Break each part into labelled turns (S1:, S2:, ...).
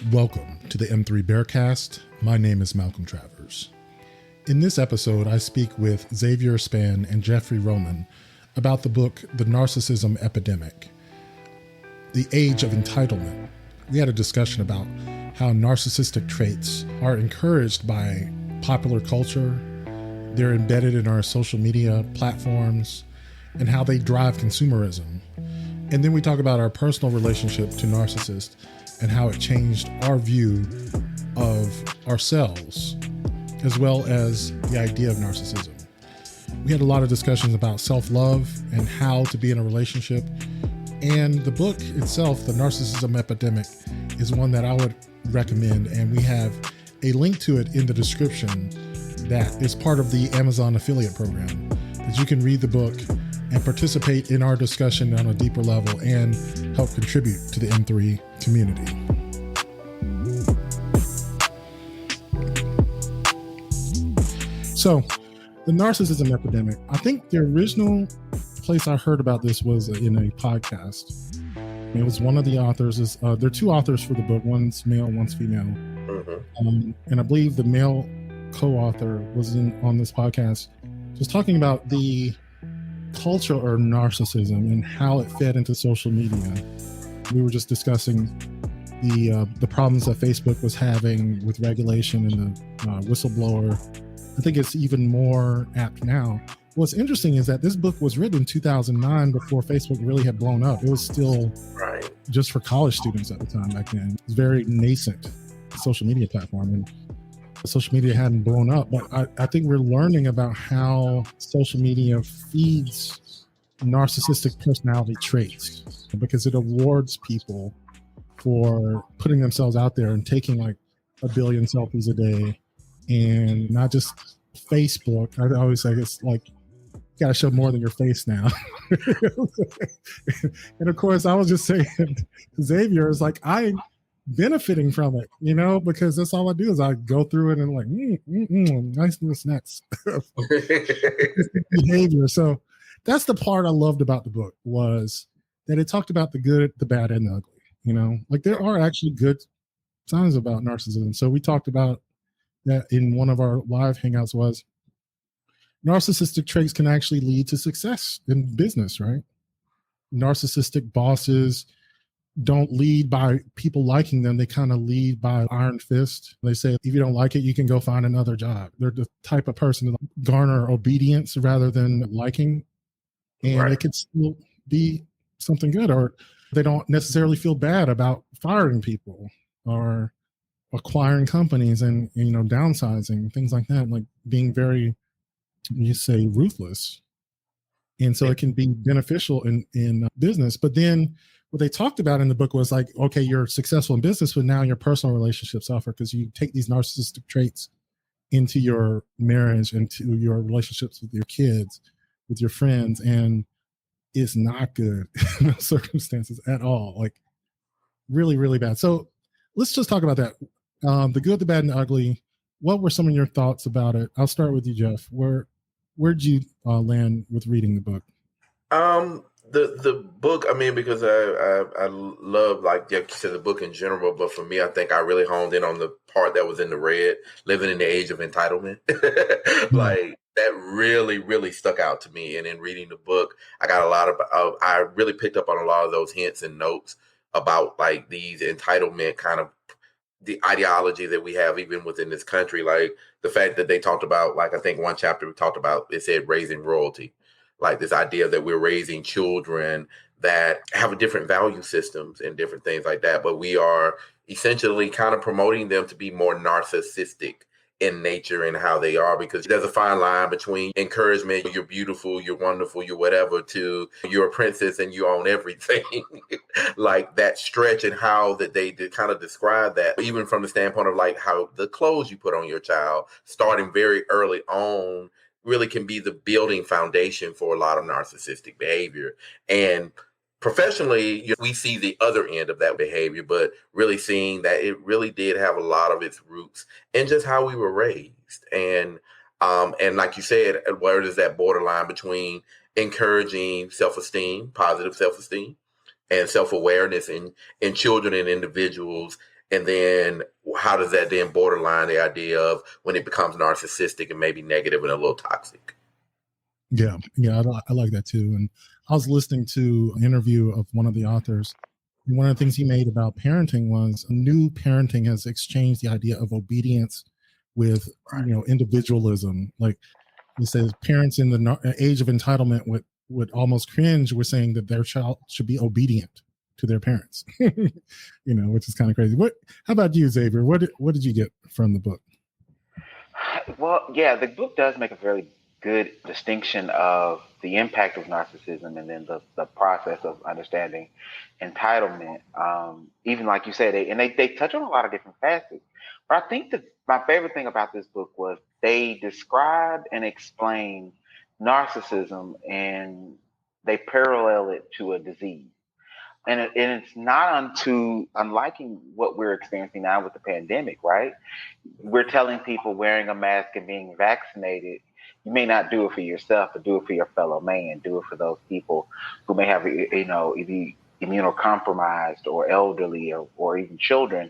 S1: Welcome to the M3 Bearcast. My name is Malcolm Travers. In this episode, I speak with Xavier and Jeffrey Roman about the book, The Narcissism Epidemic, The Age of Entitlement. We had a discussion about how narcissistic traits are encouraged by popular culture, they're embedded in our social media platforms, and how they drive consumerism. And then we talk about our personal relationship to narcissists and how it changed our view of ourselves, as well as the idea of narcissism. We had a lot of discussions about self-love and how to be in a relationship. And the book itself, The Narcissism Epidemic, is one that I would recommend. And we have a link to it in the description that is part of the Amazon affiliate program, that you can read the book and participate in our discussion on a deeper level and help contribute to the M3 community. So, the narcissism epidemic, I think the original place I heard about this was in a podcast. It was one of the authors, there are two authors for the book, one's male, one's female. Mm-hmm. And I believe the male co-author was on this podcast, just talking about the culture or narcissism and how it fed into social media. We were just discussing the problems that Facebook was having with regulation and the whistleblower. I think it's even more apt now. What's interesting is that this book was written in 2009 before Facebook really had blown up. It was still just for college students at the time back then. It was very nascent social media platform, and social media hadn't blown up. But I think we're learning about how social media feeds narcissistic personality traits, because it awards people for putting themselves out there and taking like 1 billion selfies a day. And not just Facebook. I always say it's like, you gotta show more than your face now. And of course, I was just saying, Xavier is like, I'm benefiting from it, because that's all I do is I go through it and like, nice little snacks behavior. So that's the part I loved about the book, was that it talked about the good, the bad, and the ugly. Like there are actually good signs about narcissism. So we talked about that in one of our live hangouts, was narcissistic traits can actually lead to success in business, right? Narcissistic bosses don't lead by people liking them. They kind of lead by iron fist. They say, if you don't like it, you can go find another job. They're the type of person to garner obedience rather than liking. And it could still be something good, or they don't necessarily feel bad about firing people or acquiring companies and downsizing, things like that, like being very, ruthless. And so it can be beneficial in business. But then what they talked about in the book was like, okay, you're successful in business, but now your personal relationships suffer because you take these narcissistic traits into your marriage, into your relationships with your kids, with your friends, and it's not good in those circumstances at all. Like really, really bad. So let's just talk about that. The good, the bad, and the ugly. What were some of your thoughts about it? I'll start with you, Jeff. Where'd you land with reading the book?
S2: The book, because I love, like you said, the book in general, but for me, I think I really honed in on the part that was in the red, living in the age of entitlement. Like that really, really stuck out to me. And in reading the book, I got I really picked up on a lot of those hints and notes about like these entitlement kind of the ideology that we have even within this country. Like the fact that they talked about, like I think one chapter we talked about, it said raising royalty. Like this idea that we're raising children that have different value systems and different things like that. But we are essentially kind of promoting them to be more narcissistic in nature and how they are, because there's a fine line between encouragement, you're beautiful, you're wonderful, you're whatever, to you're a princess and you own everything. Like that stretch, and how that they did kind of describe that, even from the standpoint of like how the clothes you put on your child starting very early on really can be the building foundation for a lot of narcissistic behavior. And professionally, we see the other end of that behavior, but really seeing that it really did have a lot of its roots in just how we were raised. And like you said, where is that borderline between encouraging self-esteem, positive self-esteem, and self-awareness in children and individuals, And then how does that then borderline the idea of when it becomes narcissistic and maybe negative and a little toxic?
S1: Yeah, I like that too. And I was listening to an interview of one of the authors. And one of the things he made about parenting was new parenting has exchanged the idea of obedience with, individualism. Like he says, parents in the age of entitlement would almost cringe. We're saying that their child should be obedient to their parents, which is kind of crazy. How about you, Xavier? What did you get from the book?
S3: Well, yeah, the book does make a very good distinction of the impact of narcissism and then the process of understanding entitlement. Even like you said, they touch on a lot of different facets. But I think that my favorite thing about this book was they describe and explain narcissism and they parallel it to a disease. And it's not unliking what we're experiencing now with the pandemic, right? We're telling people wearing a mask and being vaccinated, you may not do it for yourself, but do it for your fellow man. Do it for those people who may have, be immunocompromised or elderly or even children.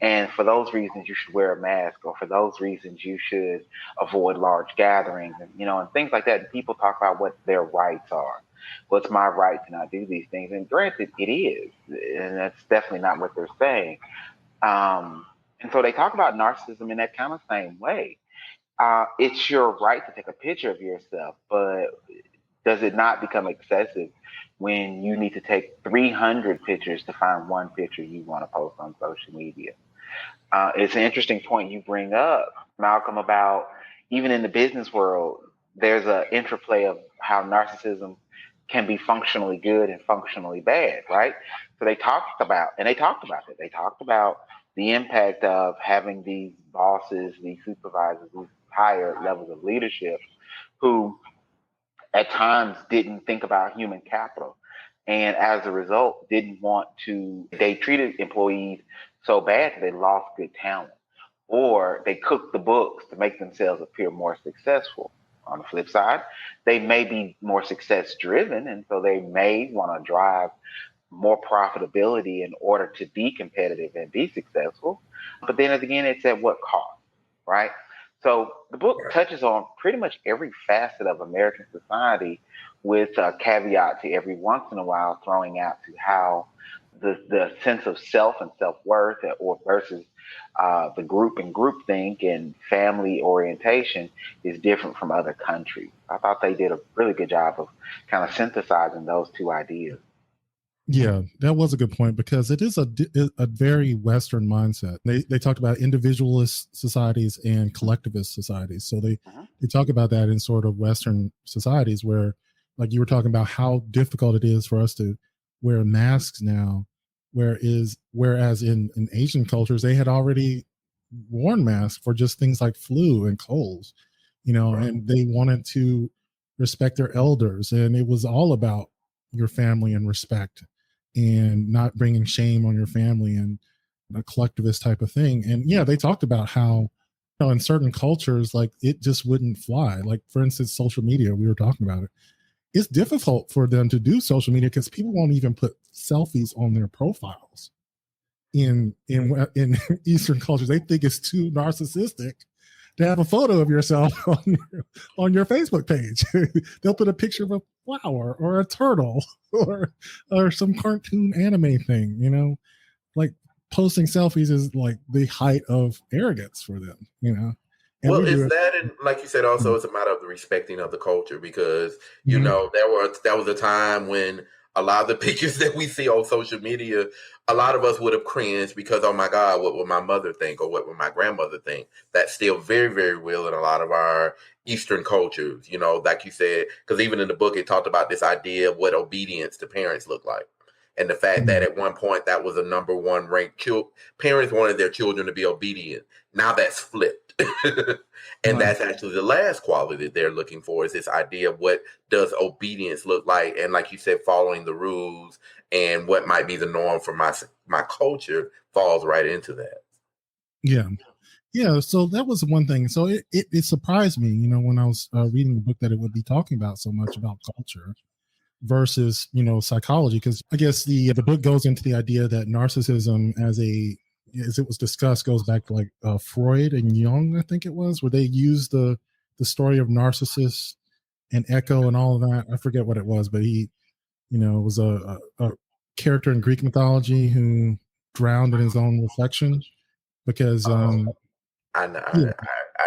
S3: And for those reasons, you should wear a mask, or for those reasons, you should avoid large gatherings, and things like that. And people talk about what their rights are. Well, it's my right to not do these things. And granted, it is. And that's definitely not what they're saying. And so they talk about narcissism in that kind of same way. It's your right to take a picture of yourself, but does it not become excessive when you need to take 300 pictures to find one picture you want to post on social media? It's an interesting point you bring up, Malcolm, about even in the business world, there's an interplay of how narcissism can be functionally good and functionally bad, right? So they talked about it. They talked about the impact of having these bosses, these supervisors, these higher levels of leadership who at times didn't think about human capital. And as a result, they treated employees so bad that they lost good talent, or they cooked the books to make themselves appear more successful. On the flip side, they may be more success driven, and so they may want to drive more profitability in order to be competitive and be successful. But then again, it's at what cost, right? So the book touches on pretty much every facet of American society, with a caveat to every once in a while throwing out to how the sense of self and self-worth or versus the group and groupthink and family orientation is different from other countries. I thought they did a really good job of kind of synthesizing those two ideas.
S1: Yeah, that was a good point, because it is a very Western mindset. They talked about individualist societies and collectivist societies. So they talk about that in sort of Western societies where, like you were talking about, how difficult it is for us to wear masks now, whereas in Asian cultures, they had already worn masks for just things like flu and colds, and they wanted to respect their elders. And it was all about your family and respect and not bringing shame on your family and a collectivist type of thing. And yeah, they talked about how, in certain cultures, like it just wouldn't fly. Like, for instance, social media, we were talking about it. It's difficult for them to do social media because people won't even put selfies on their profiles. In Eastern cultures, they think it's too narcissistic to have a photo of yourself on your Facebook page. They'll put a picture of a flower or a turtle or some cartoon anime thing, like posting selfies is like the height of arrogance for them, And
S2: well, it's that, and like you said, also it's a matter of the respecting of the culture, because that was a time when a lot of the pictures that we see on social media, a lot of us would have cringed because, oh my God, what would my mother think, or what would my grandmother think? That's still very, very real in a lot of our Eastern cultures, like you said, because even in the book, it talked about this idea of what obedience to parents look like. And the fact that at one point that was a number one ranked parents wanted their children to be obedient. Now that's flipped. And that's actually the last quality that they're looking for, is this idea of what does obedience look like. And like you said, following the rules and what might be the norm for my culture falls right into that.
S1: Yeah. Yeah. So that was one thing. So it surprised me, when I was reading the book, that it would be talking about so much about culture versus, psychology. Because I guess the book goes into the idea that narcissism as a as it was discussed, goes back to like Freud and Jung, I think it was, where they used the story of Narcissus and Echo and all of that. I forget what it was, but he, was a character in Greek mythology who drowned in his own reflection because
S2: I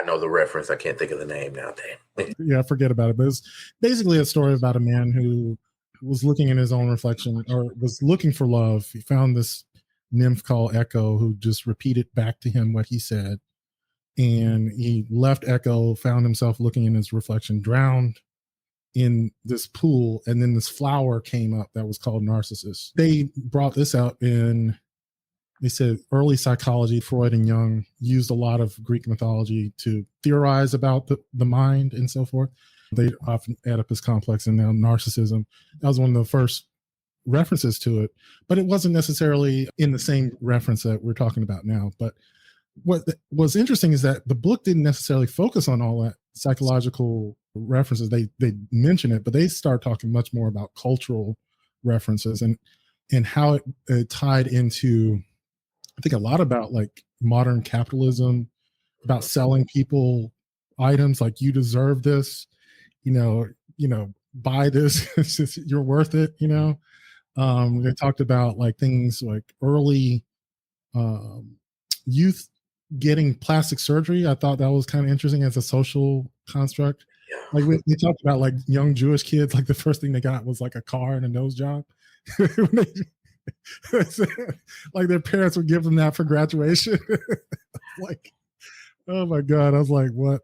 S2: know the reference. I can't think of the name now. Damn.
S1: Yeah, forget about it. But it's basically a story about a man who was looking in his own reflection, or was looking for love. He found this nymph called Echo who just repeated back to him what he said. And he left Echo, found himself looking in his reflection, drowned in this pool. And then this flower came up that was called Narcissus. They brought this out they said early psychology. Freud and Jung used a lot of Greek mythology to theorize about the mind and so forth. They often Oedipus complex and now narcissism. That was one of the first references to it, but it wasn't necessarily in the same reference that we're talking about now. But what was interesting is that the book didn't necessarily focus on all that psychological references. They mention it, but they start talking much more about cultural references and how it tied into, I think, a lot about like modern capitalism, about selling people items like, you deserve this, buy this, you're worth it. They talked about like things like early youth getting plastic surgery. I thought that was kind of interesting as a social construct.
S2: Yeah.
S1: Like we talked about like young Jewish kids, like the first thing they got was like a car and a nose job. Like their parents would give them that for graduation. Like, oh my God. I was like, what,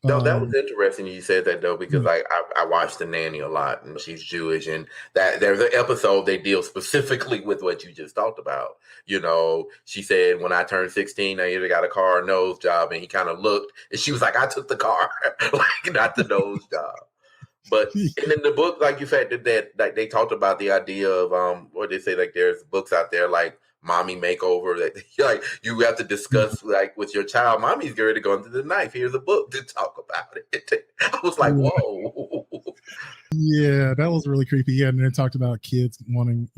S2: No, that was interesting you said that though, because like I watched The Nanny a lot, and she's Jewish, and that there's an episode they deal specifically with what you just talked about. She said, when I turned 16, I either got a car or nose job, and he kind of looked, and she was like, I took the car, like not the nose job. But and in the book, like you said, that like they talked about the idea of what they say, like there's books out there like Mommy Makeover that like you have to discuss like with your child. Mommy's getting ready to go into the knife. Here's a book to talk about it. I was like, whoa.
S1: Yeah, that was really creepy. Yeah, and they talked about kids wanting,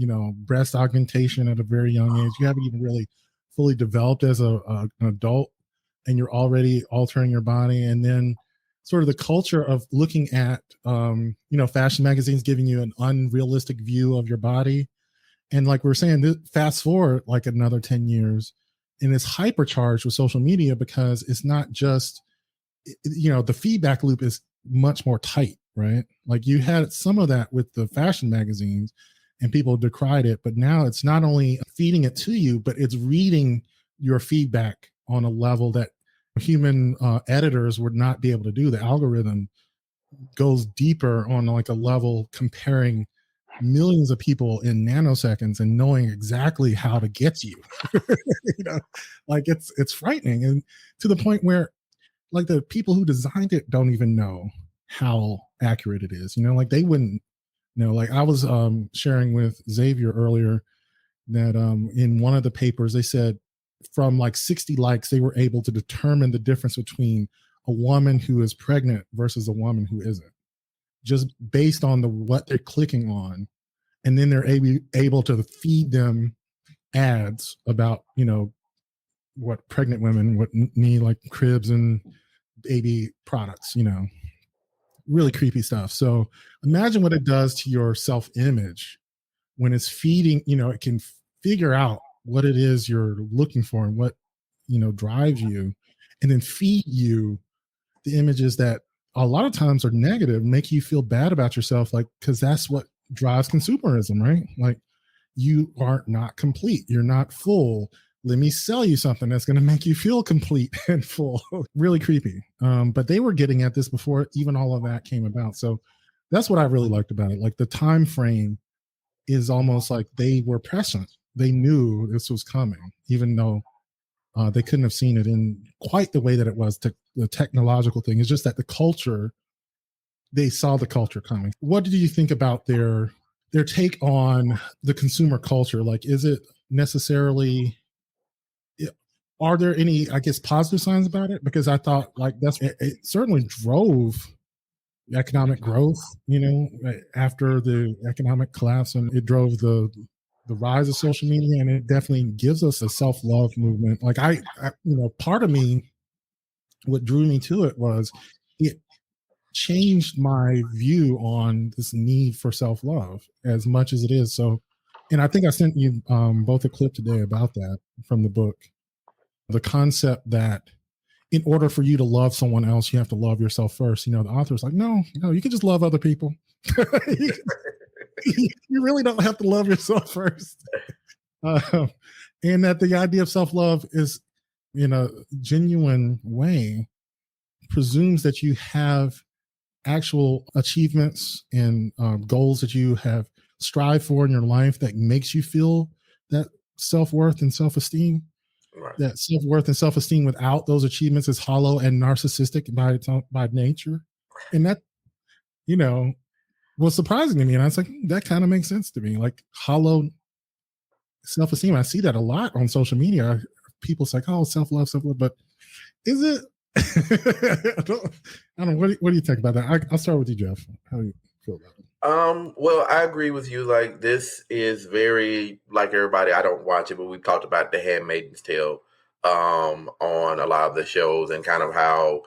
S1: breast augmentation at a very young age. You haven't even really fully developed as an adult, and you're already altering your body. And then sort of the culture of looking at, fashion magazines giving you an unrealistic view of your body. And like we were saying, fast forward like another 10 years, and it's hypercharged with social media because it's not just, the feedback loop is much more tight, right? Like you had some of that with the fashion magazines and people decried it, but now it's not only feeding it to you, but it's reading your feedback on a level that human editors would not be able to do. The algorithm goes deeper on like a level comparing millions of people in nanoseconds and knowing exactly how to get you. Like it's frightening, and to the point where like the people who designed it don't even know how accurate it is. Like they wouldn't know. Like I was sharing with Xavier earlier that in one of the papers they said from like 60 likes they were able to determine the difference between a woman who is pregnant versus a woman who isn't, just based on what they're clicking on. And then they're able to feed them ads about, what pregnant women what need, like cribs and baby products, really creepy stuff. So imagine what it does to your self-image when it's feeding, it can figure out what it is you're looking for and what, drives you, and then feed you the images that a lot of times are negative, make you feel bad about yourself, like, because that's what drives consumerism, right? Like you are not complete, you're not full, let me sell you something that's going to make you feel complete and full. Really creepy. But they were getting at this before even all of that came about. So that's what I really liked about it. Like the time frame is almost like they were prescient, they knew this was coming, even though they couldn't have seen it in quite the way that it was. The technological thing is just that the culture, they saw the culture coming. What did you think about their take on the consumer culture? Like, is it necessarily, are there any, I guess, positive signs about it? Because I thought like it certainly drove economic growth, after the economic collapse, and it drove the the rise of social media, and it definitely gives us a self-love movement. Like I part of me, what drew me to it was it changed my view on this need for self-love as much as it is. So, and I think I sent you both a clip today about that from the book. The concept that in order for you to love someone else, you have to love yourself first. The author's like, no, you can just love other people. You really don't have to love yourself first. And that the idea of self-love is, in a genuine way, presumes that you have actual achievements and goals that you have strived for in your life that makes you feel that self-worth and self-esteem.
S2: Right.
S1: That self-worth and self-esteem without those achievements is hollow and narcissistic by nature. And that, was surprising to me. And I was like, that kind of makes sense to me. Like hollow self-esteem. I see that a lot on social media. People say, oh, self-love, but is it? I don't know. What do you think about that? I'll start with you, Jeff. How do you feel about it?
S2: Well, I agree with you. Like, this is very, like everybody, I don't watch it, but we've talked about The Handmaid's Tale on a lot of the shows, and kind of how,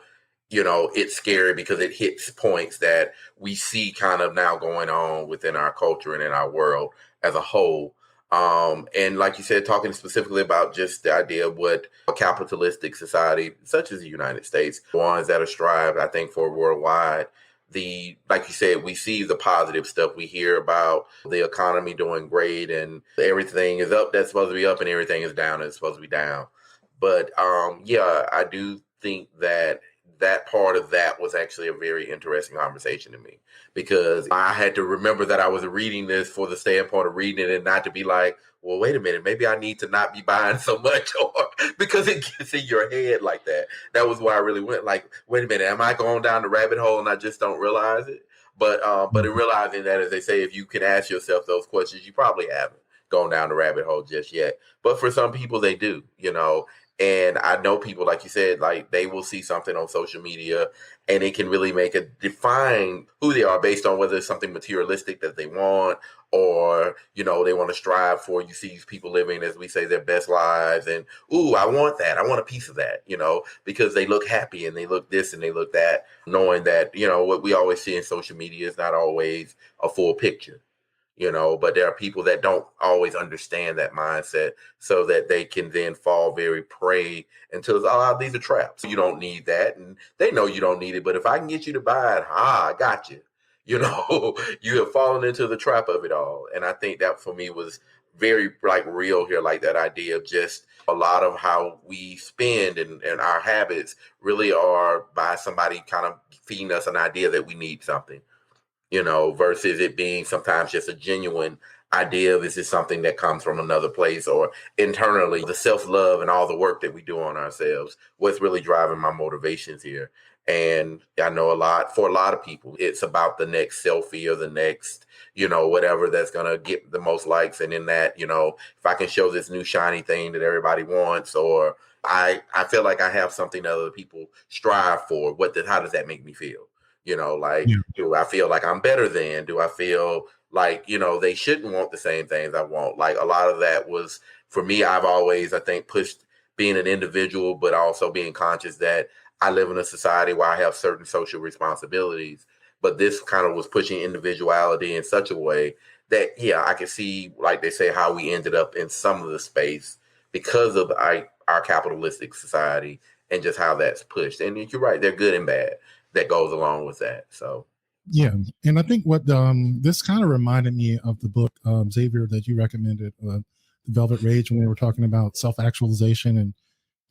S2: it's scary because it hits points that we see kind of now going on within our culture and in our world as a whole. And like you said, talking specifically about just the idea of what a capitalistic society, such as the United States, ones that are strived, I think, for worldwide, like you said, we see the positive stuff. We hear about the economy doing great and everything is up that's supposed to be up and everything is down that's supposed to be down. But yeah, I do think that part of that was actually a very interesting conversation to me, because I had to remember that I was reading this for the standpoint of reading it and not to be like, well, wait a minute, maybe I need to not be buying so much, or because it gets in your head like that. That was why I really went like, wait a minute, am I going down the rabbit hole and I just don't realize it? But in realizing that, as they say, if you can ask yourself those questions, you probably haven't gone down the rabbit hole just yet. But for some people, they do, And I know people, like you said, like they will see something on social media and it can really define who they are based on whether it's something materialistic that they want, or, they want to strive for. You see these people living, as we say, their best lives, and, ooh, I want that. I want a piece of that, because they look happy and they look this and they look that, knowing that, what we always see in social media is not always a full picture. But there are people that don't always understand that mindset, so that they can then fall very prey into, these are traps. You don't need that. And they know you don't need it. But if I can get you to buy it, I got you. You have fallen into the trap of it all. And I think that for me was very real here, like that idea of just a lot of how we spend and our habits really are by somebody kind of feeding us an idea that we need something. Versus it being sometimes just a genuine idea of, is this something that comes from another place or internally, the self-love and all the work that we do on ourselves, what's really driving my motivations here. And I know for a lot of people, it's about the next selfie or the next, whatever that's going to get the most likes. And in that, if I can show this new shiny thing that everybody wants, or I feel like I have something that other people strive for, how does that make me feel? Do I feel like I'm better than? Do I feel like, they shouldn't want the same things I want? Like, a lot of that was, for me, I've always, I think, pushed being an individual, but also being conscious that I live in a society where I have certain social responsibilities. But this kind of was pushing individuality in such a way that, yeah, I can see, like they say, how we ended up in some of the space because of our capitalistic society and just how that's pushed. And you're right, they're good and bad that goes along with that. So
S1: yeah, and I think what this kind of reminded me of the book, Xavier, that you recommended, The Velvet Rage, when we were talking about self-actualization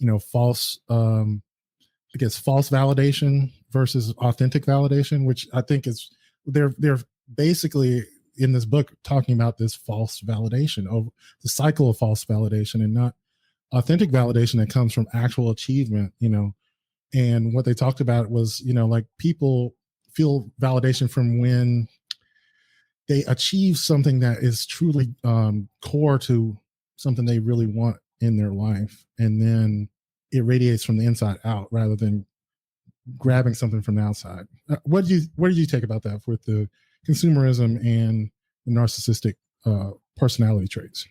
S1: and false false validation versus authentic validation, which I think is they're basically in this book talking about this false validation, of the cycle of false validation, and not authentic validation that comes from actual achievement. And what they talked about was, like people feel validation from when they achieve something that is truly core to something they really want in their life. And then it radiates from the inside out rather than grabbing something from the outside. What did you take about that with the consumerism and the narcissistic personality traits.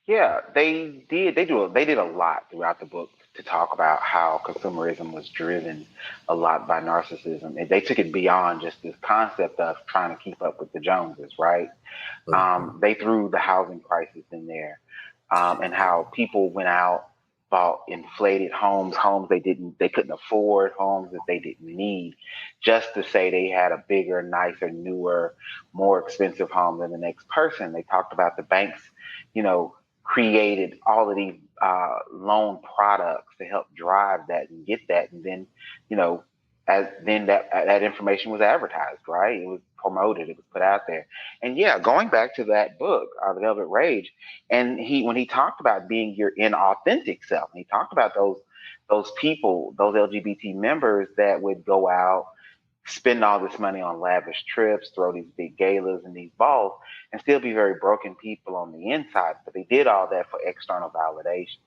S3: Yeah, they did. They did a lot throughout the book to talk about how consumerism was driven a lot by narcissism, and they took it beyond just this concept of trying to keep up with the Joneses, right? They threw the housing crisis in there, and how people went out, bought inflated homes they couldn't afford, homes that they didn't need, just to say they had a bigger, nicer, newer, more expensive home than the next person. They talked about the banks, you know, created all of these loan products to help drive that and get that, and then, you know, as then that information was advertised, right? It was promoted, it was put out there. And yeah, going back to that book, The Velvet Rage, and when he talked about being your inauthentic self, and he talked about those people, those LGBT members that would go out, spend all this money on lavish trips, throw these big galas and these balls, and still be very broken people on the inside. But they did all that for external validation.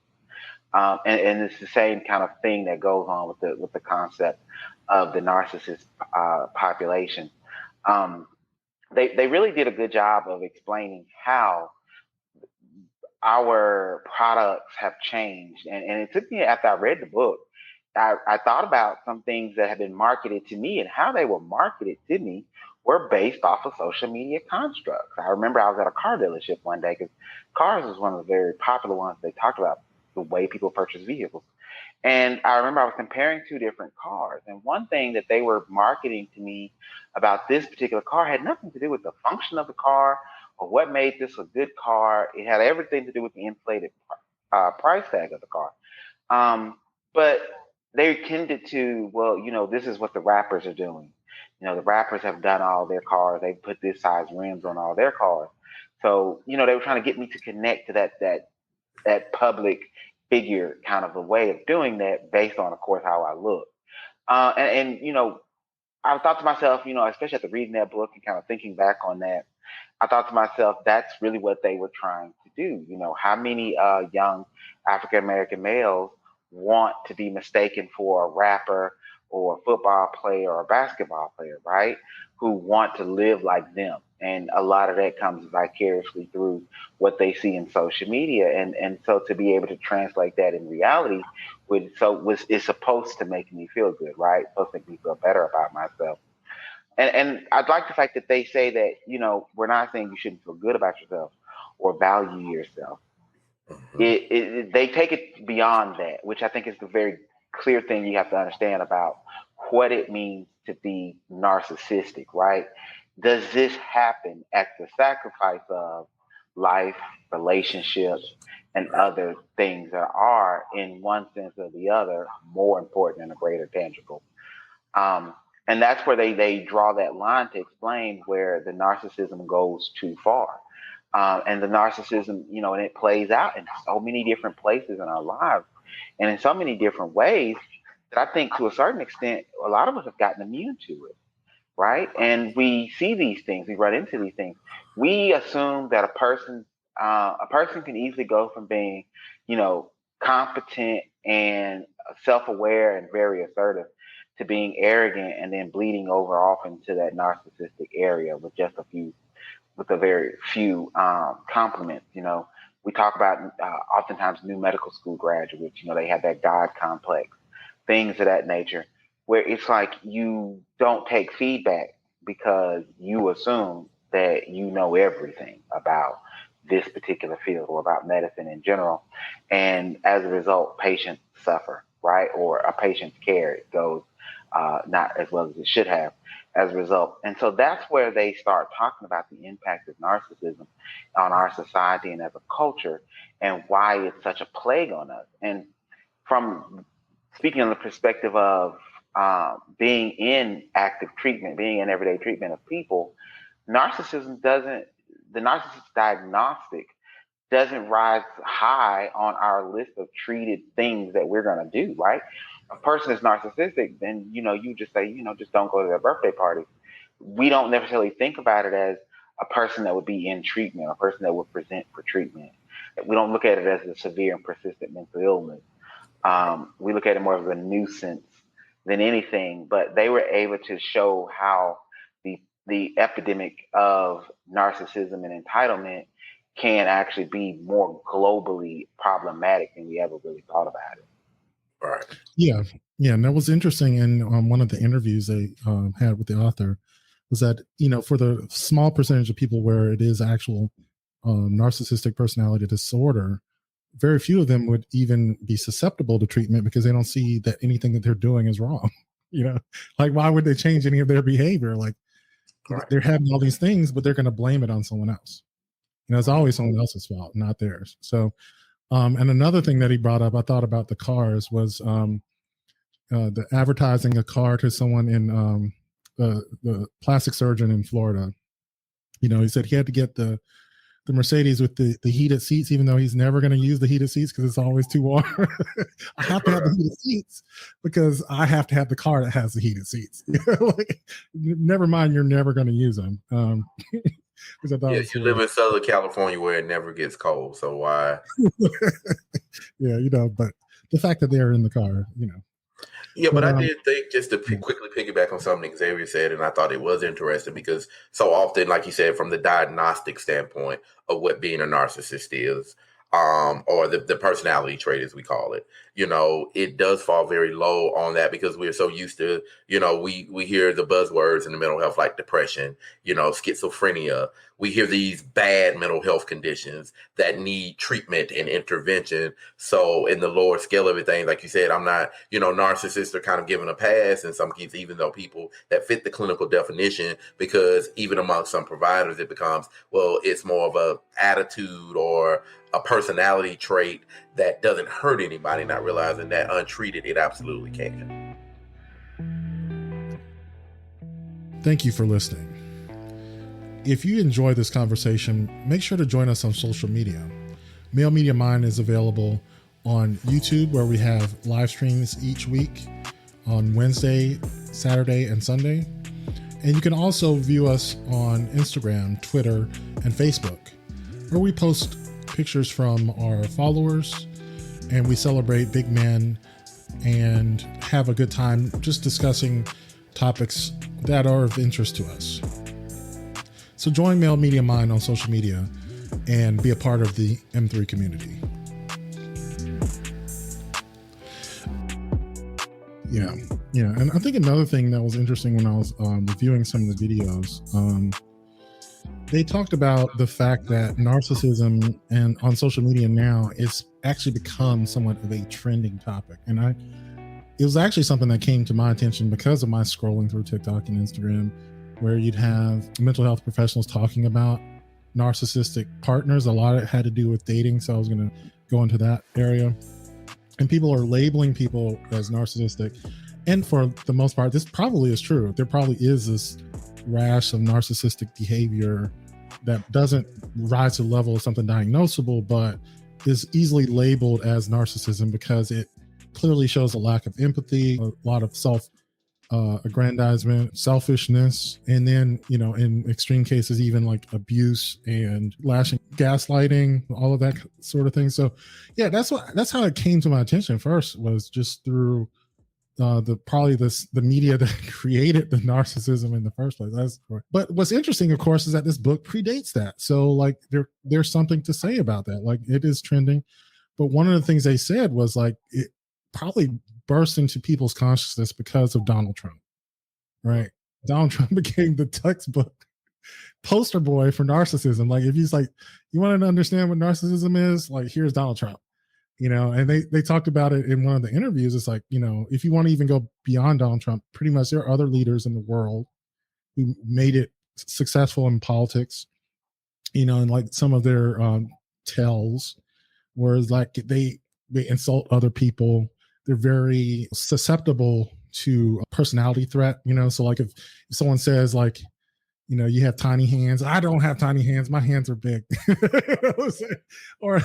S3: And it's the same kind of thing that goes on with the concept of the narcissist population. They really did a good job of explaining how our products have changed. And it took me, after I read the book, I thought about some things that have been marketed to me, and how they were marketed to me were based off of social media constructs. I remember I was at a car dealership one day, because cars was one of the very popular ones. They talked about the way people purchase vehicles. And I remember I was comparing two different cars. And one thing that they were marketing to me about this particular car had nothing to do with the function of the car or what made this a good car. It had everything to do with the inflated price tag of the car. But they tended to, well, you know, this is what the rappers are doing. You know, the rappers have done all their cars. They put this size rims on all their cars. So, you know, they were trying to get me to connect to that public figure kind of a way of doing that, based on, of course, how I look. And you know, I thought to myself, you know, especially after reading that book and kind of thinking back on that, I thought to myself, that's really what they were trying to do. You know, how many young African American males want to be mistaken for a rapper or a football player or a basketball player, right? Who want to live like them. And a lot of that comes vicariously through what they see in social media. And so to be able to translate that in reality is supposed to make me feel good, right? Supposed to make me feel better about myself. And I'd like the fact that they say that, you know, we're not saying you shouldn't feel good about yourself or value yourself. They take it beyond that, which I think is the very clear thing you have to understand about what it means to be narcissistic, right? Does this happen at the sacrifice of life, relationships, and other things that are, in one sense or the other, more important and a greater tangible? And that's where they draw that line to explain where the narcissism goes too far. And the narcissism, you know, and it plays out in so many different places in our lives and in so many different ways that I think, to a certain extent, a lot of us have gotten immune to it, right? And we see these things, we run into these things. We assume that a person can easily go from being, you know, competent and self-aware and very assertive to being arrogant, and then bleeding over off into that narcissistic area with a very few compliments. You know, we talk about oftentimes new medical school graduates. You know, they have that God complex, things of that nature, where it's like you don't take feedback because you assume that you know everything about this particular field or about medicine in general, and as a result, patients suffer, right? Or a patient's care goes not as well as it should have as a result. And so that's where they start talking about the impact of narcissism on our society and as a culture, and why it's such a plague on us. And from speaking on the perspective of being in active treatment, being in everyday treatment of people, the narcissist diagnostic doesn't rise high on our list of treated things that we're going to do, right? A person is narcissistic, then, you know, you just say, you know, just don't go to their birthday party. We don't necessarily think about it as a person that would be in treatment, a person that would present for treatment. We don't look at it as a severe and persistent mental illness. We look at it more as a nuisance than anything, but they were able to show how the epidemic of narcissism and entitlement can actually be more globally problematic than we ever really thought about it.
S2: Right.
S1: Yeah. Yeah. And that was interesting in one of the interviews they had with the author was that, for the small percentage of people where it is actual narcissistic personality disorder, very few of them would even be susceptible to treatment because they don't see that anything that they're doing is wrong. Like why would they change any of their behavior? Like
S2: Right.
S1: they're having all these things, but they're going to blame it on someone else. It's always someone else's fault, not theirs. So, and another thing that he brought up, I thought about the cars was the advertising a car to someone in the plastic surgeon in Florida. He said he had to get the Mercedes with the heated seats, even though he's never going to use the heated seats because it's always too warm. I have to have the heated seats because I have to have the car that has the heated seats. Like, never mind, you're never going to use them. Which I thought
S2: you live in Southern California where it never gets cold, so why?
S1: Yeah, but the fact that they're in the car,
S2: Yeah, but I did think, just to quickly piggyback on something Xavier said, and I thought it was interesting because so often, like you said, from the diagnostic standpoint of what being a narcissist is, or the personality trait, as we call it, it does fall very low on that because we're so used to, we hear the buzzwords in the mental health like depression, schizophrenia. We hear these bad mental health conditions that need treatment and intervention. So in the lower scale of everything, like you said, I'm not, narcissists are kind of given a pass in some cases, even though people that fit the clinical definition, because even among some providers, it becomes, well, it's more of a attitude or a personality trait that doesn't hurt anybody, not realizing that untreated, it absolutely can.
S1: Thank you for listening. If you enjoy this conversation, make sure to join us on social media. Male Media Mind is available on YouTube, where we have live streams each week on Wednesday, Saturday, and Sunday. And you can also view us on Instagram, Twitter, and Facebook, where we post pictures from our followers and we celebrate big men and have a good time just discussing topics that are of interest to us. So join Male Media Mind on social media and be a part of the M3 community. Yeah. And I think another thing that was interesting when I was reviewing some of the videos, they talked about the fact that narcissism and on social media now is actually become somewhat of a trending topic. And it was actually something that came to my attention because of my scrolling through TikTok and Instagram, where you'd have mental health professionals talking about narcissistic partners. A lot of it had to do with dating, so I was going to go into that area. And people are labeling people as narcissistic. And for the most part, this probably is true. There probably is this rash of narcissistic behavior that doesn't rise to the level of something diagnosable, but is easily labeled as narcissism because it clearly shows a lack of empathy, a lot of aggrandizement, selfishness, and then, in extreme cases, even like abuse and lashing, gaslighting, all of that sort of thing. So yeah, that's how it came to my attention first, was just through the media that created the narcissism in the first place. But what's interesting, of course, is that this book predates that. So like there's something to say about that. Like, it is trending. But one of the things they said was like, it probably burst into people's consciousness because of Donald Trump, right? Donald Trump became the textbook poster boy for narcissism. Like, if he's like, you want to understand what narcissism is, like, here's Donald Trump, and they talked about it in one of the interviews. It's like, if you want to even go beyond Donald Trump, pretty much there are other leaders in the world who made it successful in politics, and like some of their tells, whereas like they insult other people. They're very susceptible to a personality threat, so like if someone says like, you have tiny hands. I don't have tiny hands. My hands are big. or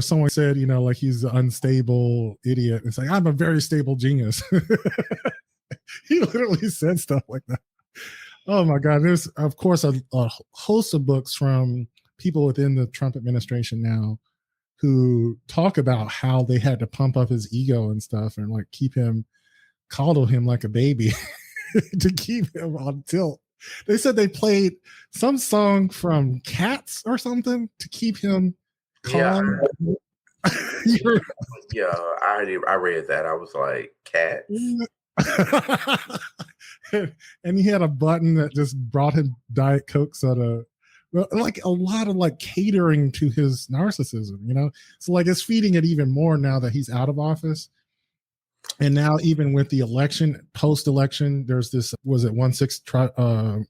S1: someone said, like he's an unstable idiot. It's like, I'm a very stable genius. He literally said stuff like that. Oh my God. There's, of course, a host of books from people within the Trump administration now who talk about how they had to pump up his ego and stuff and like coddle him like a baby to keep him on tilt They said they played some song from Cats or something to keep him calm.
S2: Yeah, I read that. I was like, Cats.
S1: And he had a button that just brought him Diet Coke soda. Like a lot of like catering to his narcissism, you know? So like it's feeding it even more now that he's out of office. And now even with the election, post-election, there's this, was it 1/6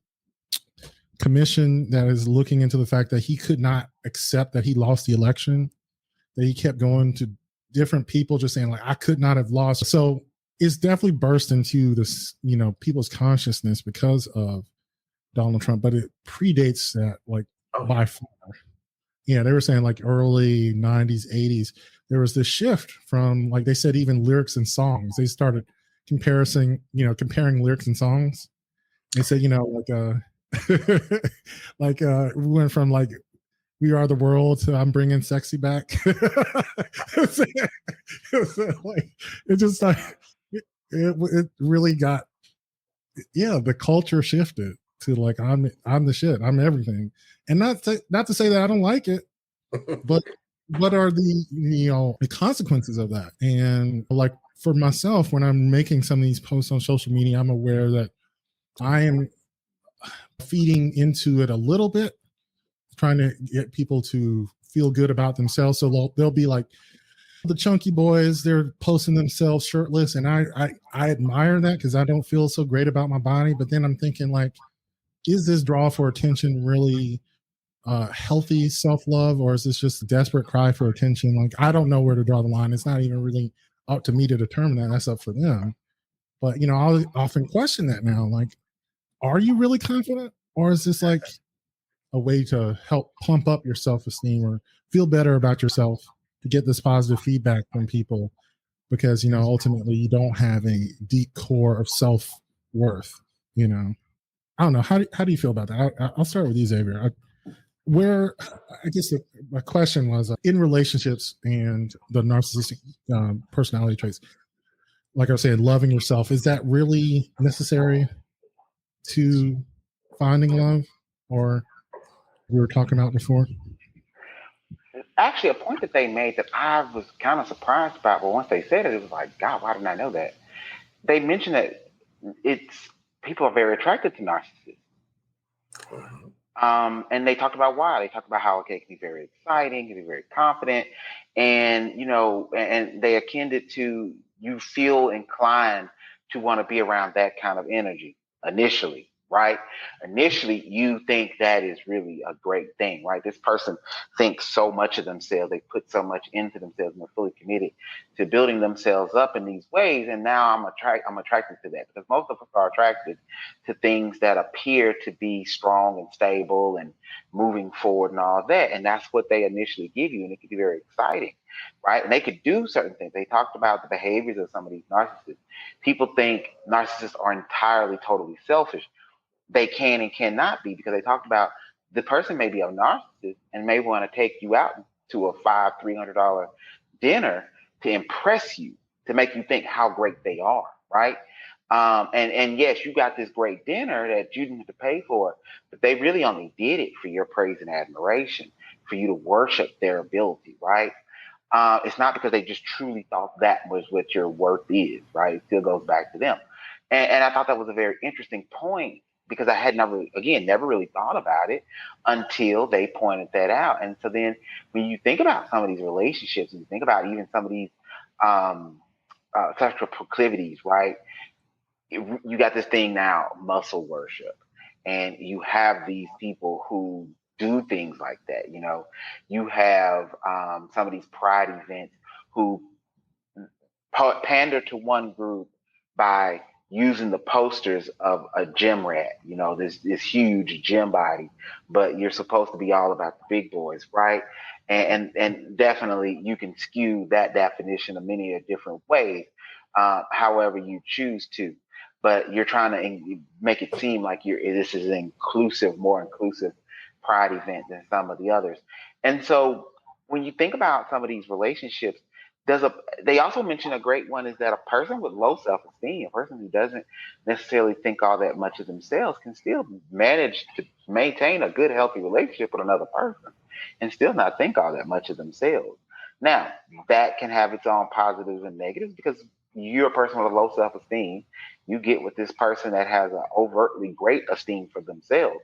S1: commission that is looking into the fact that he could not accept that he lost the election, that he kept going to different people just saying like, I could not have lost. So it's definitely burst into this, you know, people's consciousness because of Donald Trump, but it predates that like by far. Yeah, they were saying like early 90s, 80s, there was this shift from, like they said, even lyrics and songs. They started comparing lyrics and songs. They said, you know, like we went from like We Are the World to I'm Bringing Sexy Back. It really got, yeah, the culture shifted to like I'm the shit, I'm everything. And not to say that I don't like it, but what are the consequences of that? And like for myself, when I'm making some of these posts on social media, I'm aware that I am feeding into it a little bit, trying to get people to feel good about themselves. So they'll be like the chunky boys, they're posting themselves shirtless, and I admire that because I don't feel so great about my body. But then I'm thinking like, is this draw for attention really healthy self-love, or is this just a desperate cry for attention? Like, I don't know where to draw the line. It's not even really up to me to determine that. That's up for them. But you know, I'll often question that now. Like, are you really confident, or is this like a way to help pump up your self-esteem or feel better about yourself, to get this positive feedback from people? Because, you know, ultimately you don't have a deep core of self-worth, you know. I don't know. How do you feel about that? I'll start with you, Xavier. I guess my question was in relationships and the narcissistic personality traits, like I was saying, loving yourself, is that really necessary to finding love, or we were talking about before?
S3: Actually, a point that they made that I was kind of surprised about, but once they said it, it was like, God, why didn't I know that? They mentioned that it's people are very attracted to narcissists. And they talked about why. They talked about how okay, it can be very exciting, it can be very confident, and and they akin it to you feel inclined to want to be around that kind of energy initially, right? Initially, you think that is really a great thing, right? This person thinks so much of themselves, they put so much into themselves, and they're fully committed to building themselves up in these ways. And now I'm attracted to that because most of us are attracted to things that appear to be strong and stable and moving forward and all that. And that's what they initially give you. And it can be very exciting, right? And they could do certain things. They talked about the behaviors of some of these narcissists. People think narcissists are entirely, totally selfish. They can and cannot be, because they talked about the person may be a narcissist and may want to take you out to a $300 dinner to impress you, to make you think how great they are, right? And yes, you got this great dinner that you didn't have to pay for, but they really only did it for your praise and admiration, for you to worship their ability, right? It's not because they just truly thought that was what your worth is, right? It still goes back to them. And I thought that was a very interesting point because I had never really thought about it until they pointed that out. And so then when you think about some of these relationships, and you think about even some of these um, sexual proclivities, right? You got this thing now, muscle worship, and you have these people who do things like that. You know, you have some of these pride events who pander to one group by using the posters of a gym rat, you know, this huge gym body, but you're supposed to be all about the big boys, right? And definitely you can skew that definition in many different ways, however you choose to. But you're trying to make it seem like this is an more inclusive pride event than some of the others. And so when you think about some of these relationships, they also mention a great one is that a person with low self-esteem, a person who doesn't necessarily think all that much of themselves, can still manage to maintain a good, healthy relationship with another person and still not think all that much of themselves. Now, that can have its own positives and negatives because you're a person with a low self-esteem. You get with this person that has an overtly great esteem for themselves.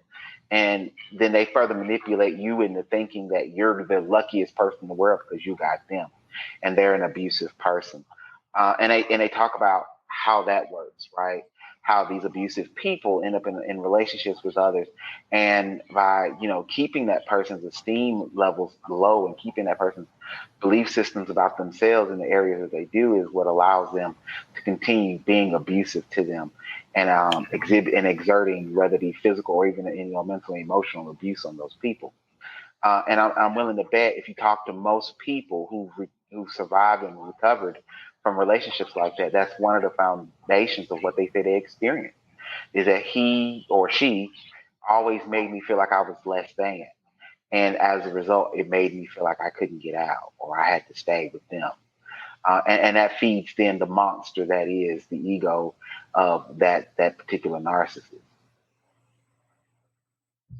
S3: And then they further manipulate you into thinking that you're the luckiest person in the world because you got them and they're an abusive person. And they talk about how that works, right? How these abusive people end up in relationships with others, and by keeping that person's esteem levels low and keeping that person's belief systems about themselves in the areas that they do is what allows them to continue being abusive to them and exerting whether it be physical or even mental and emotional abuse on those people. And I'm willing to bet if you talk to most people who survived and recovered from relationships like that, that's one of the foundations of what they say they experienced is that he or she always made me feel like I was less than. And as a result, it made me feel like I couldn't get out or I had to stay with them. And that feeds then the monster that is the ego of that particular narcissist.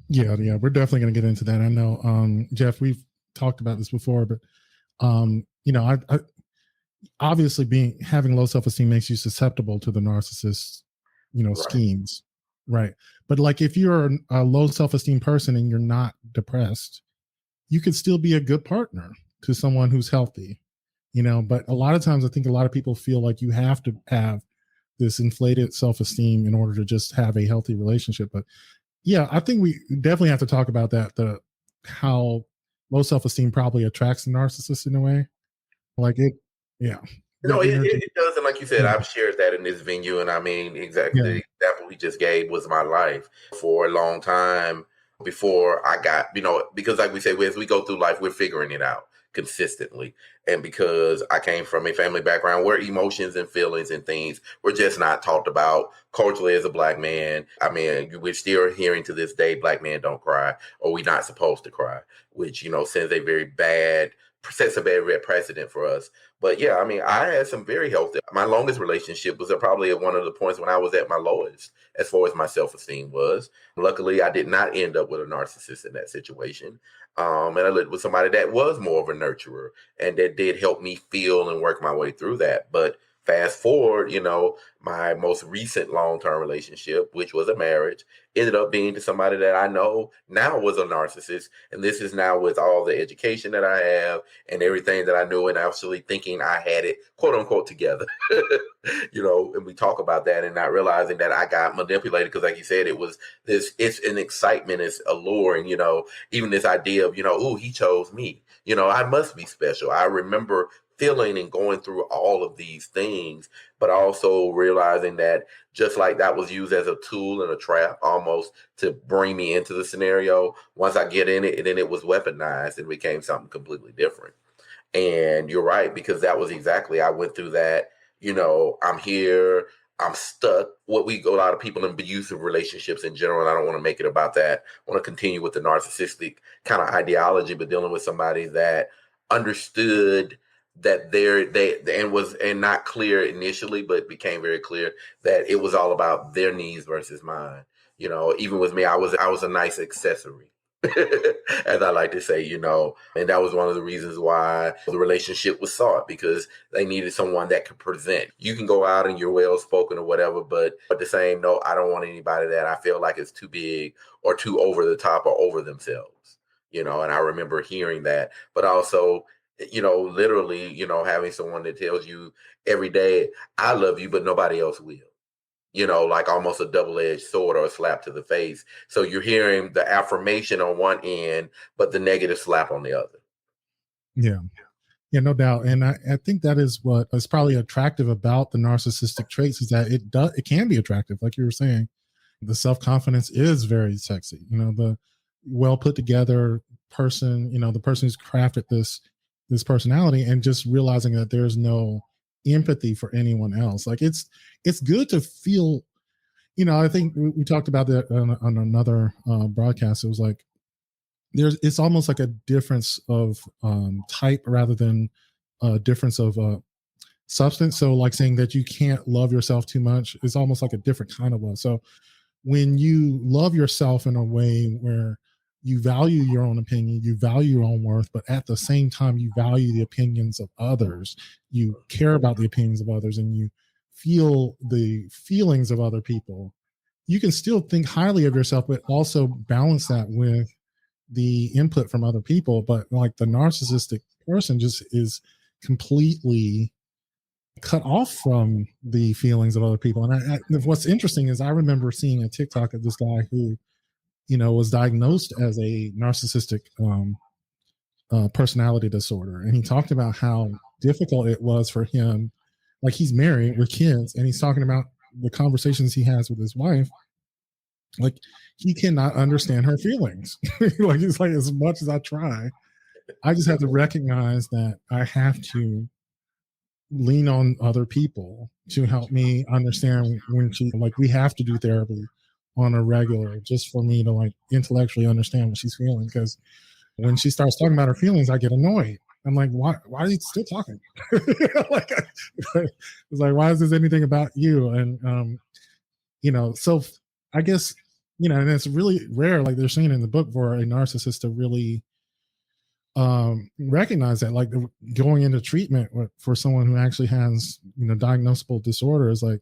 S1: Yeah, we're definitely going to get into that. I know, Jeff, we've talked about this before, but I obviously having low self-esteem makes you susceptible to the narcissist,
S2: Right.
S1: schemes, right? But like if you're a low self-esteem person and you're not depressed, you could still be a good partner to someone who's healthy, But a lot of times, I think a lot of people feel like you have to have this inflated self-esteem in order to just have a healthy relationship, but yeah, I think we definitely have to talk about that. How low self-esteem probably attracts the narcissist in a way. Like it, yeah.
S2: No,
S1: The energy.
S2: it does. And like you said, I've shared that in this venue. And I mean, exactly
S1: Yeah.
S2: the example he just gave was my life for a long time before I got, because like we say, as we go through life, we're figuring it out consistently. And because I came from a family background where emotions and feelings and things were just not talked about culturally as a Black man. I mean, we're still hearing to this day, Black men don't cry or we're not supposed to cry, which, sends a very bad, sets a bad precedent for us. But yeah, I mean, I had some very healthy. My longest relationship was probably at one of the points when I was at my lowest, as far as my self-esteem was. Luckily, I did not end up with a narcissist in that situation. And I lived with somebody that was more of a nurturer and that did help me feel and work my way through that. But fast forward, my most recent long-term relationship, which was a marriage, ended up being to somebody that I know now was a narcissist. And this is now with all the education that I have and everything that I knew and actually thinking I had it, quote unquote, together. And we talk about that and not realizing that I got manipulated because, like you said, it's an excitement, it's alluring, even this idea of, oh, he chose me, I must be special. I remember feeling and going through all of these things, but also realizing that just like that was used as a tool and a trap almost to bring me into the scenario, once I get in it, and then it was weaponized and became something completely different. And you're right, because that was exactly, I went through that, I'm here, I'm stuck. A lot of people in abusive relationships in general, and I don't want to make it about that. I want to continue with the narcissistic kind of ideology, but dealing with somebody that understood that and not clear initially, but became very clear that it was all about their needs versus mine. Even with me, I was a nice accessory. As I like to say, and that was one of the reasons why the relationship was sought, because they needed someone that could present. You can go out and you're well spoken or whatever, but at the same note, I don't want anybody that I feel like is too big or too over the top or over themselves. And I remember hearing that, but also, literally, having someone that tells you every day, I love you, but nobody else will. Like almost a double-edged sword or a slap to the face. So you're hearing the affirmation on one end, but the negative slap on the other.
S1: Yeah. Yeah, no doubt. And I think that is what is probably attractive about the narcissistic traits is that it can be attractive. Like you were saying, the self-confidence is very sexy. The well put together person, the person who's crafted this personality, and just realizing that there's no empathy for anyone else. Like it's good to feel, I think we talked about that on another broadcast. It was like, it's almost like a difference of type rather than difference of substance. So like saying that you can't love yourself too much is almost like a different kind of love. So when you love yourself in a way where you value your own opinion, you value your own worth, but at the same time, you value the opinions of others, you care about the opinions of others, and you feel the feelings of other people, you can still think highly of yourself, but also balance that with the input from other people. But like the narcissistic person just is completely cut off from the feelings of other people. And what's interesting is I remember seeing a TikTok of this guy who, was diagnosed as a narcissistic personality disorder. And he talked about how difficult it was for him. Like he's married with kids, and he's talking about the conversations he has with his wife. Like he cannot understand her feelings. Like it's like, as much as I try, I just have to recognize that I have to lean on other people to help me understand when we have to do therapy on a regular, just for me to like intellectually understand what she's feeling. Because when she starts talking about her feelings, I get annoyed. I'm like, why are you still talking? Like, it's like, why is this anything about you? And so I guess, and it's really rare, like they're saying in the book, for a narcissist to really recognize that, like going into treatment for someone who actually has, diagnosable disorder is like,